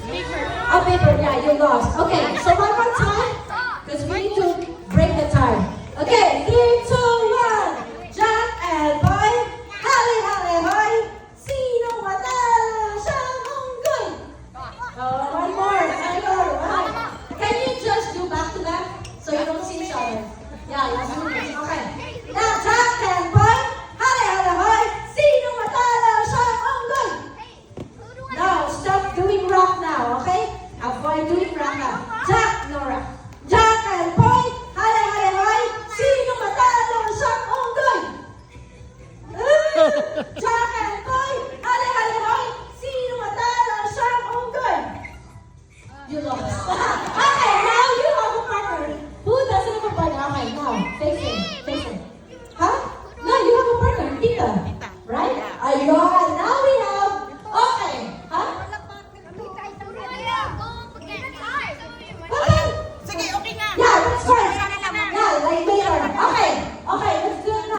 Oh, paper, yeah, you lost. Okay, so one more time, because we need to break the time. Okay, 3, 2, 1. Jack and Boy, hali hali hoy, sino matalo siyang unggoy? Oh, one more. Okay. Can you just do back to back so you don't see each other? Yeah, let's do this. Okay. Now, Jack and Boy, hali hali hoy, sino matalo siyang unggoy? No, stop doing rock now, okay? Avoid doing rock now. Jack, no rock. Jack and Boy, hali hali hoy, sino matalo siyang unggoy? Jack and Boy, hali hali hoy, sino matalo siyang unggoy? You lost. Okay, now you have a partner. Who doesn't have a partner? Okay, now, face him, face him. Huh? No, you have a partner, Tita. Right? Ayun, now we have, okay. Huh? Okay. Sige, okay na. Yeah, that's fine. Yeah, like later. Okay, okay, let's